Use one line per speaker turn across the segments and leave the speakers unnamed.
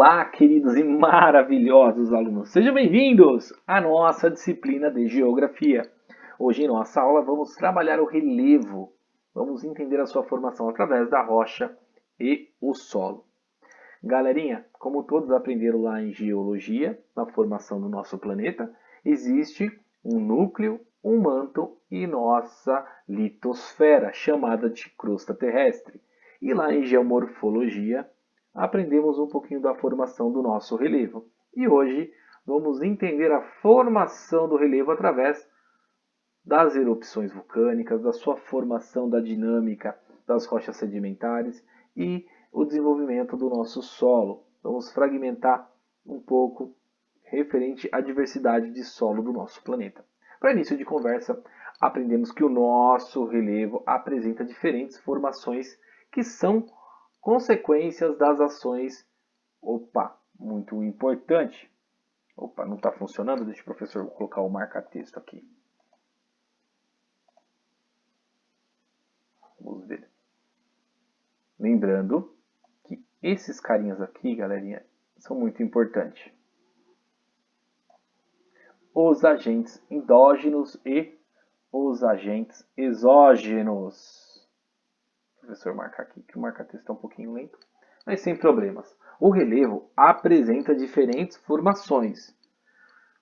Olá, queridos e maravilhosos alunos. Sejam bem-vindos à nossa disciplina de Geografia. Hoje, em nossa aula, vamos trabalhar o relevo. Vamos entender a sua formação através da rocha e o solo. Galerinha, como todos aprenderam lá em Geologia, na formação do nosso planeta, existe um núcleo, um manto e nossa litosfera, chamada de crosta terrestre. E lá em Geomorfologia, aprendemos um pouquinho da formação do nosso relevo. E hoje vamos entender a formação do relevo através das erupções vulcânicas, da sua formação, da dinâmica das rochas sedimentares e o desenvolvimento do nosso solo. Vamos fragmentar um pouco referente à diversidade de solo do nosso planeta. Para início de conversa, aprendemos que o nosso relevo apresenta diferentes formações que são consequências das ações. Opa, muito importante. Opa, não está funcionando? Deixa o professor colocar o marca-texto aqui. Vamos ver. Lembrando que esses carinhas aqui, galerinha, são muito importantes. Os agentes endógenos e os agentes exógenos. O professor marcar aqui, que o marca-texto está um pouquinho lento, mas sem problemas. O relevo apresenta diferentes formações,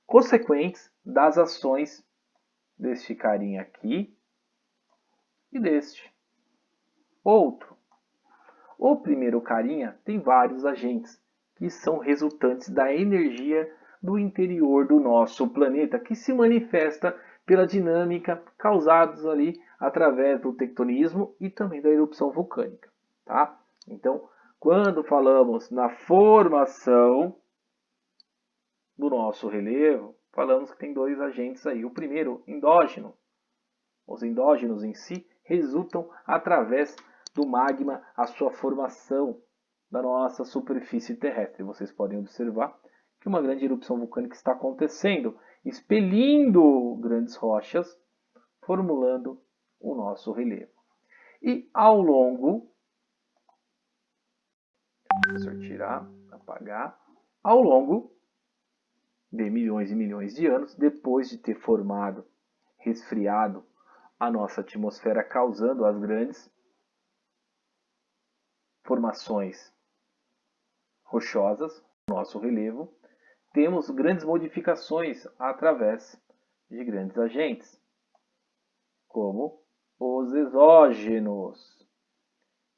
consequentes das ações deste carinha aqui e deste outro. O primeiro carinha tem vários agentes que são resultantes da energia do interior do nosso planeta, que se manifesta pela dinâmica causados ali através do tectonismo e também da erupção vulcânica, tá? Então, quando falamos na formação do nosso relevo, falamos que tem dois agentes aí. O primeiro, endógeno. Os endógenos em si resultam através do magma, a sua formação da nossa superfície terrestre. Vocês podem observar que uma grande erupção vulcânica está acontecendo, expelindo grandes rochas, formulando o nosso relevo. E ao longo, professor tirar, apagar, ao longo de milhões e milhões de anos, depois de ter formado, resfriado a nossa atmosfera, causando as grandes formações rochosas, nosso relevo, temos grandes modificações através de grandes agentes, como os exógenos,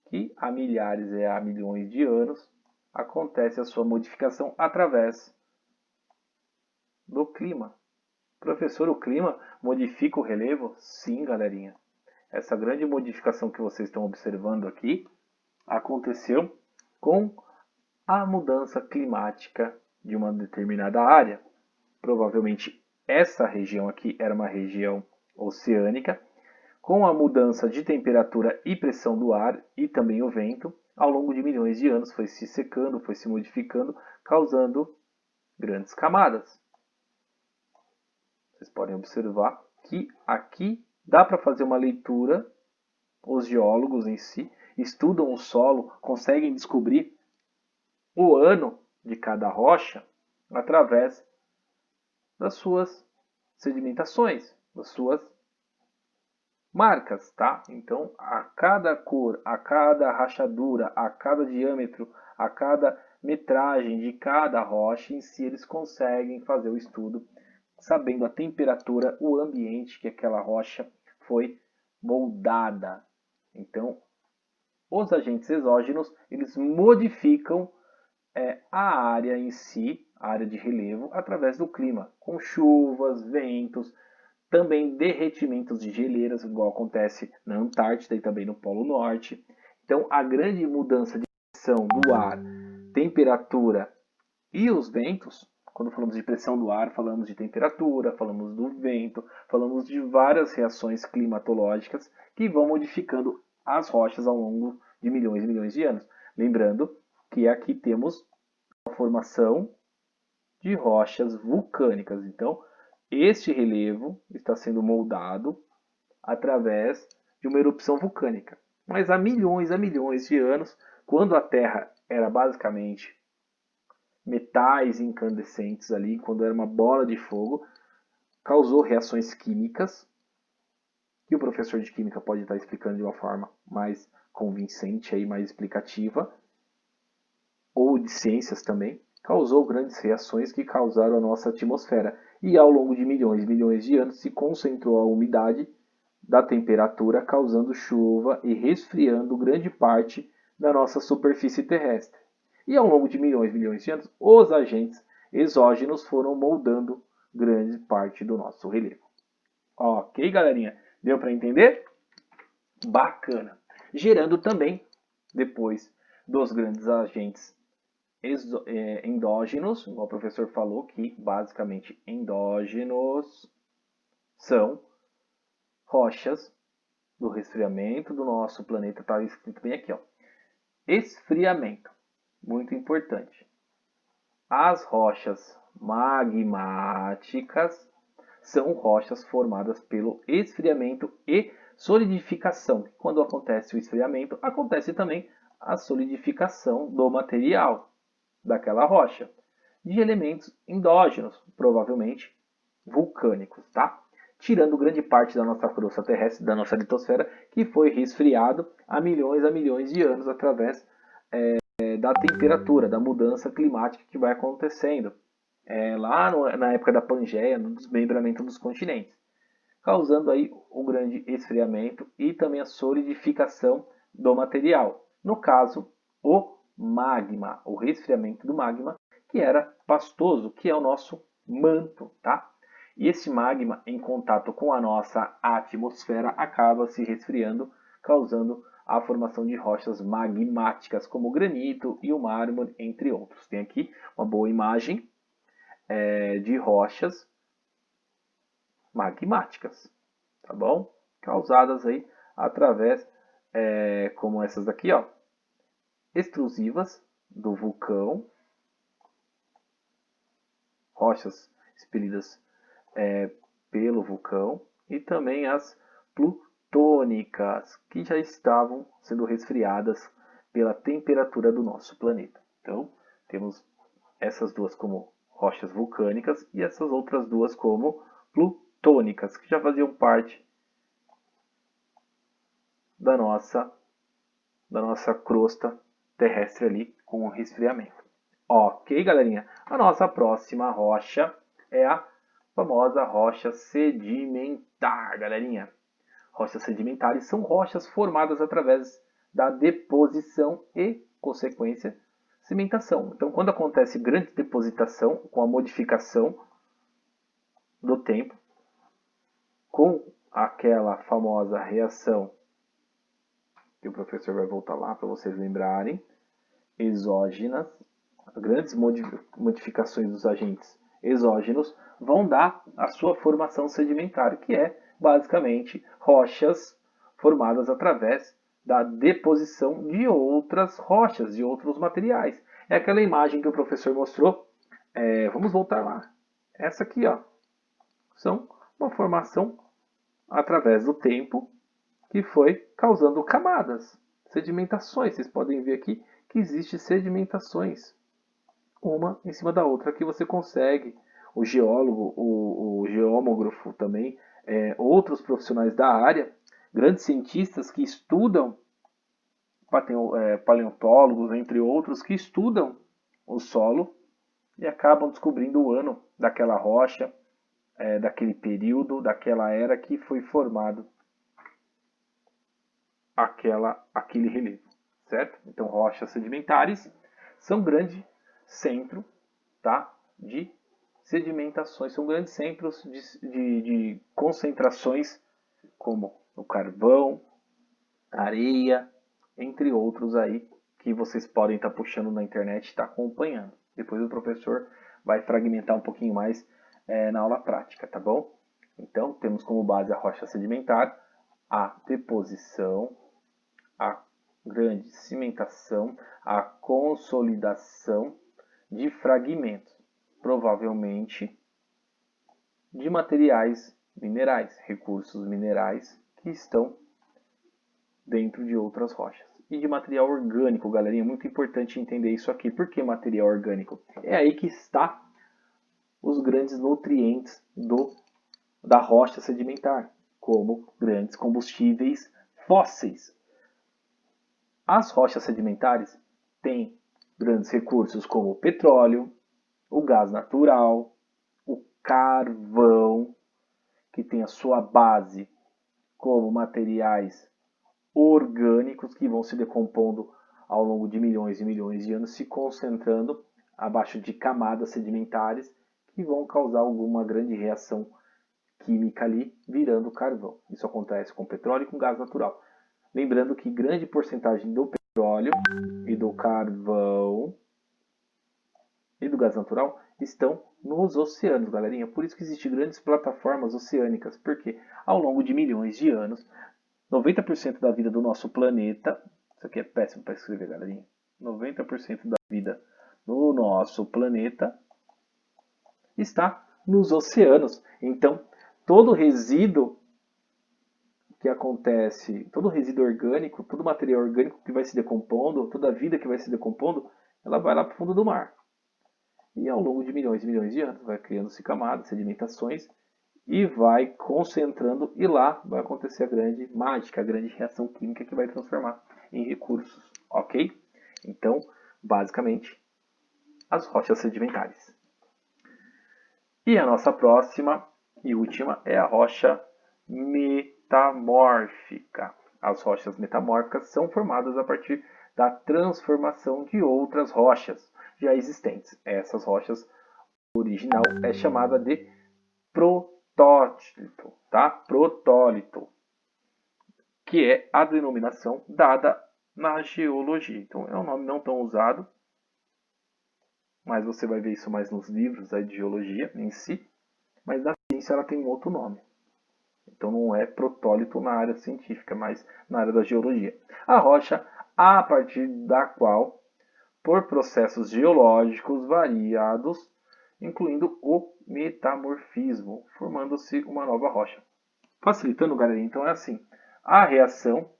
que há milhares e há milhões de anos acontece a sua modificação através do clima. Professor, o clima modifica o relevo? Sim, galerinha. Essa grande modificação que vocês estão observando aqui aconteceu com a mudança climática de uma determinada área. Provavelmente essa região aqui era uma região oceânica. Com a mudança de temperatura e pressão do ar e também o vento, ao longo de milhões de anos foi se secando, foi se modificando, causando grandes camadas. Vocês podem observar que aqui dá para fazer uma leitura. Os geólogos em si estudam o solo, conseguem descobrir o ano de cada rocha através das suas sedimentações, das suas marcas, tá? Então, a cada cor, a cada rachadura, a cada diâmetro, a cada metragem de cada rocha em si, eles conseguem fazer o estudo, sabendo a temperatura, o ambiente que aquela rocha foi moldada. Então, os agentes exógenos, eles modificam a área em si, a área de relevo, através do clima, com chuvas, ventos, também derretimentos de geleiras, igual acontece na Antártida e também no Polo Norte. Então, a grande mudança de pressão do ar, temperatura e os ventos, quando falamos de pressão do ar, falamos de temperatura, falamos do vento, falamos de várias reações climatológicas que vão modificando as rochas ao longo de milhões e milhões de anos. Lembrando que aqui temos a formação de rochas vulcânicas. Então, este relevo está sendo moldado através de uma erupção vulcânica. Mas há milhões de anos, quando a Terra era basicamente metais incandescentes ali, quando era uma bola de fogo, causou reações químicas, que o professor de química pode estar explicando de uma forma mais convincente, aí, mais explicativa, ou de ciências também, causou grandes reações que causaram a nossa atmosfera. E ao longo de milhões e milhões de anos se concentrou a umidade da temperatura, causando chuva e resfriando grande parte da nossa superfície terrestre. E ao longo de milhões e milhões de anos, os agentes exógenos foram moldando grande parte do nosso relevo. Ok, galerinha? Deu para entender? Bacana. Gerando também, depois dos grandes agentes endógenos, igual o professor falou, que basicamente endógenos são rochas do resfriamento do nosso planeta. Está escrito bem aqui, ó. Esfriamento, muito importante. As rochas magmáticas são rochas formadas pelo esfriamento e solidificação. Quando acontece o esfriamento, acontece também a solidificação do material daquela rocha, de elementos endógenos, provavelmente vulcânicos, tá? Tirando grande parte da nossa crosta terrestre, da nossa litosfera, que foi resfriado há milhões de anos através da temperatura, da mudança climática que vai acontecendo lá na época da Pangeia, no desmembramento dos continentes, causando aí um grande esfriamento e também a solidificação do material. No caso, o magma, o resfriamento do magma, que era pastoso, que é o nosso manto, tá? E esse magma, em contato com a nossa atmosfera, acaba se resfriando, causando a formação de rochas magmáticas, como o granito e o mármore, entre outros. Tem aqui uma boa imagem de rochas magmáticas, tá bom? Causadas aí através, como essas daqui, ó, extrusivas do vulcão, rochas expelidas pelo vulcão, e também as plutônicas, que já estavam sendo resfriadas pela temperatura do nosso planeta. Então, temos essas duas como rochas vulcânicas e essas outras duas como plutônicas, que já faziam parte da nossa crosta terrestre ali com o resfriamento. Ok, galerinha? A nossa próxima rocha é a famosa rocha sedimentar, galerinha. Rochas sedimentares são rochas formadas através da deposição e, consequência, cimentação. Então, quando acontece grande depositação, com a modificação do tempo, com aquela famosa reação, que o professor vai voltar lá para vocês lembrarem, exógenas, grandes modificações dos agentes exógenos vão dar a sua formação sedimentar, que é basicamente rochas formadas através da deposição de outras rochas, de outros materiais. É aquela imagem que o professor mostrou. Vamos voltar lá. Essa aqui, ó, são uma formação através do tempo que foi causando camadas, sedimentações. Vocês podem ver aqui que existem sedimentações, uma em cima da outra, que você consegue, o geólogo, o geómografo também, outros profissionais da área, grandes cientistas que estudam, paleontólogos, entre outros, que estudam o solo e acabam descobrindo o ano daquela rocha, daquele período, daquela era que foi formado aquele relevo, certo? Então, rochas sedimentares são grande centro, tá, de sedimentações, são grandes centros de concentrações, como o carvão, areia, entre outros aí, que vocês podem estar puxando na internet e estar acompanhando. Depois o professor vai fragmentar um pouquinho mais na aula prática, tá bom? Então, temos como base a rocha sedimentar, a deposição, a grande cimentação, a consolidação de fragmentos, provavelmente de materiais minerais, recursos minerais que estão dentro de outras rochas. e de material orgânico, galerinha. Muito importante entender isso aqui. Por que material orgânico? É aí que está os grandes nutrientes da rocha sedimentar, como grandes combustíveis fósseis. As rochas sedimentares têm grandes recursos como o petróleo, o gás natural, o carvão, que tem a sua base como materiais orgânicos que vão se decompondo ao longo de milhões e milhões de anos, se concentrando abaixo de camadas sedimentares que vão causar alguma grande reação química ali, virando carvão. Isso acontece com petróleo e com gás natural. Lembrando que grande porcentagem do petróleo e do carvão e do gás natural estão nos oceanos, galerinha. Por isso que existem grandes plataformas oceânicas, porque ao longo de milhões de anos, 90% da vida do nosso planeta, isso aqui é péssimo para escrever, galerinha, 90% da vida no nosso planeta está nos oceanos. Então, todo resíduo que acontece, todo resíduo orgânico, todo material orgânico que vai se decompondo, toda a vida que vai se decompondo, ela vai lá para o fundo do mar. E ao longo de milhões e milhões de anos vai criando-se camadas, sedimentações e vai concentrando, e lá vai acontecer a grande mágica, a grande reação química que vai transformar em recursos, ok? Então, basicamente, as rochas sedimentares. E a nossa próxima e última é a rocha metamórfica. As rochas metamórficas são formadas a partir da transformação de outras rochas já existentes. Essas rochas original é chamada de protólito, tá? Protólito, que é a denominação dada na geologia. Então é um nome não tão usado, mas você vai ver isso mais nos livros aí de geologia em si, mas na ciência ela tem um outro nome. Então não é protólito na área científica, mas na área da geologia. A rocha a partir da qual, por processos geológicos variados, incluindo o metamorfismo, formando-se uma nova rocha. Facilitando, galera, então é assim: a reação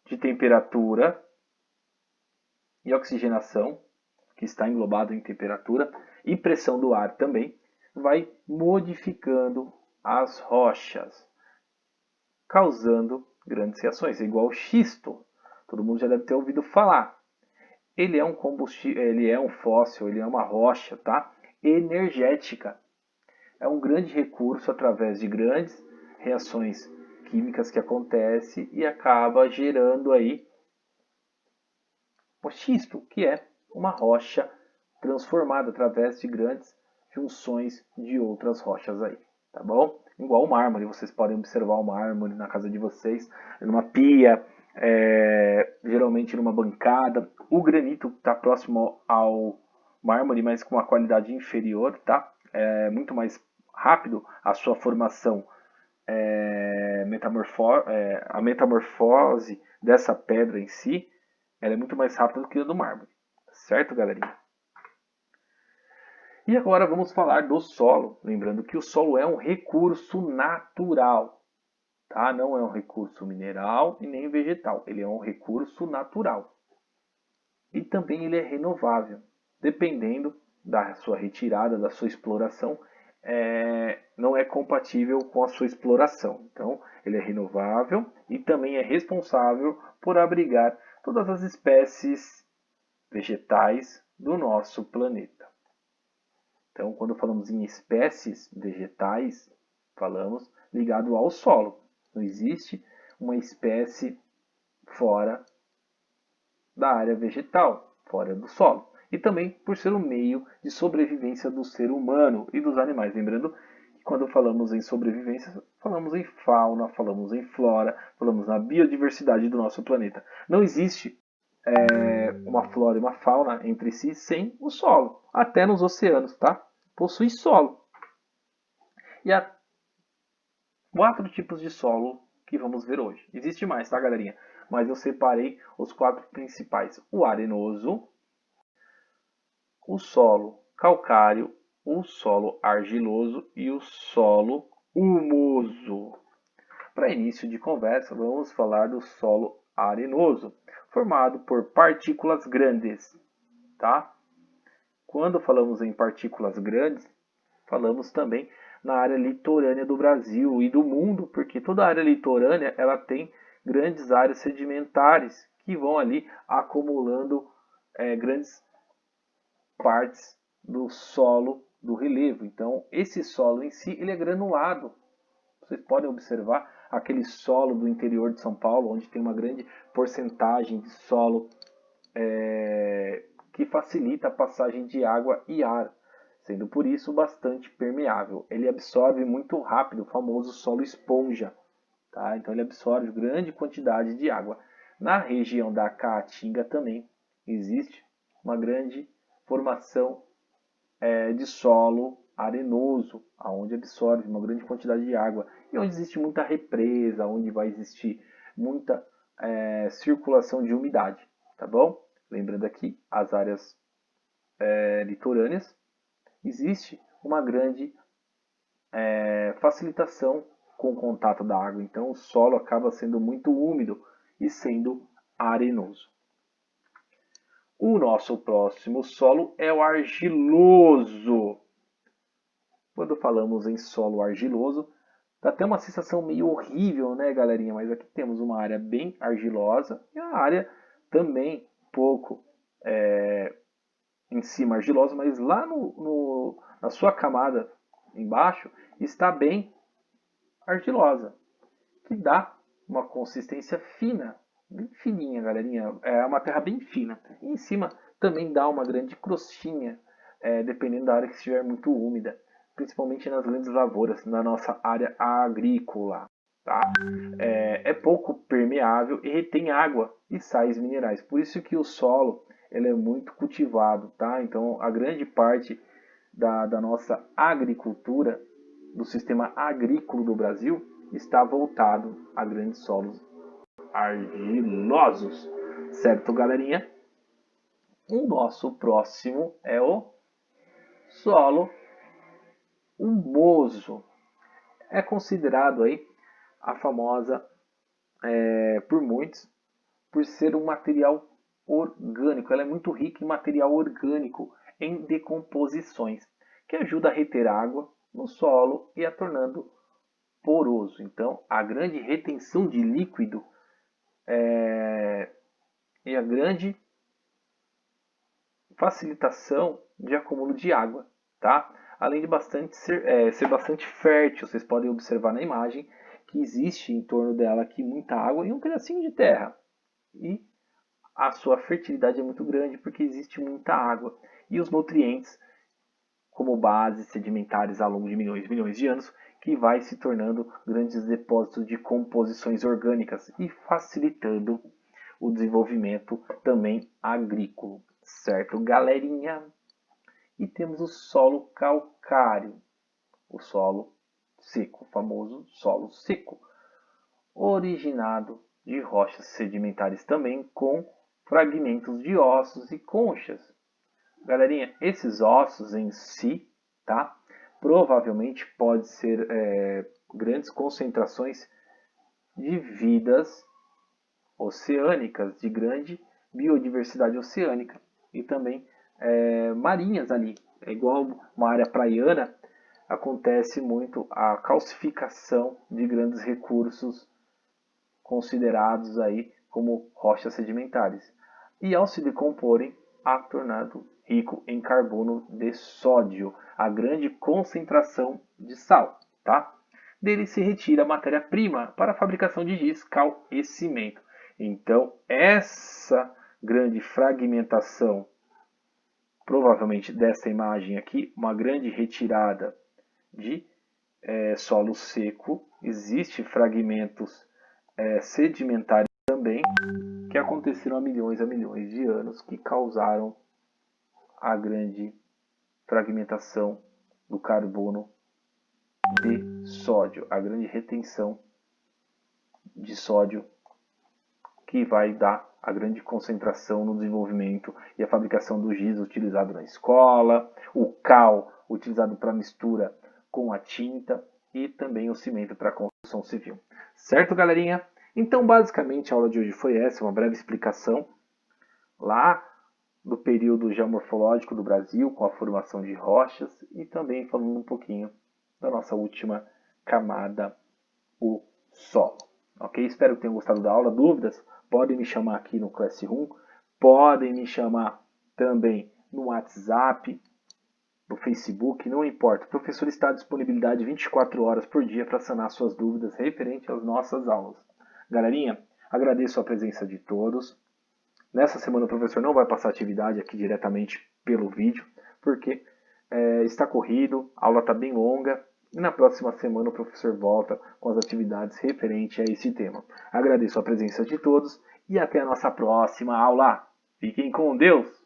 de temperatura e oxigenação, que está englobado em temperatura, e pressão do ar também, vai modificando as rochas, causando grandes reações. É igual ao xisto. Todo mundo já deve ter ouvido falar. Ele é um combustível, ele é um fóssil, ele é uma rocha, tá? Energética. É um grande recurso através de grandes reações químicas que acontecem e acaba gerando aí o xisto, que é uma rocha transformada através de grandes junções de outras rochas aí, tá bom? Igual o mármore, vocês podem observar o mármore na casa de vocês, numa pia, geralmente numa bancada. O granito está próximo ao mármore, mas com uma qualidade inferior, tá? É muito mais rápido a sua formação, a metamorfose dessa pedra em si, ela é muito mais rápida do que a do mármore, certo, galerinha? E agora vamos falar do solo, lembrando que o solo é um recurso natural, tá? Não é um recurso mineral e nem vegetal, ele é um recurso natural. E também ele é renovável, dependendo da sua retirada, da sua exploração, não é compatível com a sua exploração. Então, ele é renovável e também é responsável por abrigar todas as espécies vegetais do nosso planeta. Então, quando falamos em espécies vegetais, falamos ligado ao solo. Não existe uma espécie fora da área vegetal, fora do solo. E também por ser um meio de sobrevivência do ser humano e dos animais. Lembrando que quando falamos em sobrevivência, falamos em fauna, falamos em flora, falamos na biodiversidade do nosso planeta. Não existe uma flora e uma fauna entre si sem o solo. Até nos oceanos, tá? Possui solo. E há 4 tipos de solo que vamos ver hoje. Existe mais, tá, galerinha? Mas eu separei os 4 principais: o arenoso, o solo calcário, o solo argiloso e o solo humoso. Para início de conversa, vamos falar do solo arenoso, formado por partículas grandes, tá? Quando falamos em partículas grandes, falamos também na área litorânea do Brasil e do mundo, porque toda a área litorânea ela tem grandes áreas sedimentares que vão ali acumulando grandes partes do solo do relevo. Então, esse solo em si ele é granulado. Vocês podem observar aquele solo do interior de São Paulo, onde tem uma grande porcentagem de solo que facilita a passagem de água e ar, sendo por isso bastante permeável. Ele absorve muito rápido, o famoso solo esponja. Tá? Então ele absorve grande quantidade de água. Na região da Caatinga também existe uma grande formação de solo arenoso, onde absorve uma grande quantidade de água e onde existe muita represa, onde vai existir muita circulação de umidade, tá bom? Lembrando aqui, as áreas litorâneas, existe uma grande facilitação com o contato da água, então o solo acaba sendo muito úmido e sendo arenoso. O nosso próximo solo é o argiloso. Quando falamos em solo argiloso, dá até uma sensação meio horrível, né, galerinha? Mas aqui temos uma área bem argilosa e uma área também pouco em cima argilosa, mas lá na sua camada embaixo está bem argilosa, que dá uma consistência fina, bem fininha, galerinha. É uma terra bem fina. E em cima também dá uma grande crostinha, dependendo da área que estiver muito úmida, principalmente nas grandes lavouras, na nossa área agrícola. Tá? É pouco permeável e retém água e sais minerais. Por isso que o solo ele é muito cultivado. Tá? Então, a grande parte da nossa agricultura, do sistema agrícola do Brasil, está voltado a grandes solos argilosos. Certo, galerinha? O nosso próximo é o solo humoso. É considerado aí a famosa, por muitos, por ser um material orgânico. Ela é muito rica em material orgânico, em decomposições, que ajuda a reter água no solo e a tornando poroso. Então, a grande retenção de líquido e a grande facilitação de acúmulo de água, tá? Além de ser bastante fértil, vocês podem observar na imagem que existe em torno dela aqui muita água e um pedacinho de terra. E a sua fertilidade é muito grande porque existe muita água. E os nutrientes, como bases sedimentares ao longo de milhões e milhões de anos, que vai se tornando grandes depósitos de composições orgânicas e facilitando o desenvolvimento também agrícola. Certo, galerinha? E temos o solo calcário, o solo seco, o famoso solo seco, originado de rochas sedimentares também com fragmentos de ossos e conchas. Galerinha, esses ossos em si, tá? Provavelmente pode ser grandes concentrações de vidas oceânicas, de grande biodiversidade oceânica e também marinhas ali. É igual uma área praiana, acontece muito a calcificação de grandes recursos considerados aí como rochas sedimentares. E ao se decomporem, há tornado rico em carbono de sódio, a grande concentração de sal, tá? Dele se retira a matéria-prima para a fabricação de giz, cal e cimento. Então, essa grande fragmentação, provavelmente desta imagem aqui, uma grande retirada de solo seco, existe fragmentos sedimentares também, que aconteceram há milhões de anos, que causaram a grande fragmentação do carbono de sódio, a grande retenção de sódio que vai dar a grande concentração no desenvolvimento e a fabricação do giz utilizado na escola, o cal utilizado para mistura com a tinta e também o cimento para a construção civil. Certo, galerinha? Então, basicamente, a aula de hoje foi essa, uma breve explicação lá do período geomorfológico do Brasil, com a formação de rochas, e também falando um pouquinho da nossa última camada, o solo. Ok? Espero que tenham gostado da aula. Dúvidas? Podem me chamar aqui no Classroom, podem me chamar também no WhatsApp, no Facebook, não importa. O professor está à disponibilidade 24 horas por dia para sanar suas dúvidas referente às nossas aulas. Galerinha, agradeço a presença de todos. Nessa semana o professor não vai passar atividade aqui diretamente pelo vídeo, porque está corrido, a aula está bem longa, e na próxima semana o professor volta com as atividades referentes a esse tema. Agradeço a presença de todos e até a nossa próxima aula. Fiquem com Deus!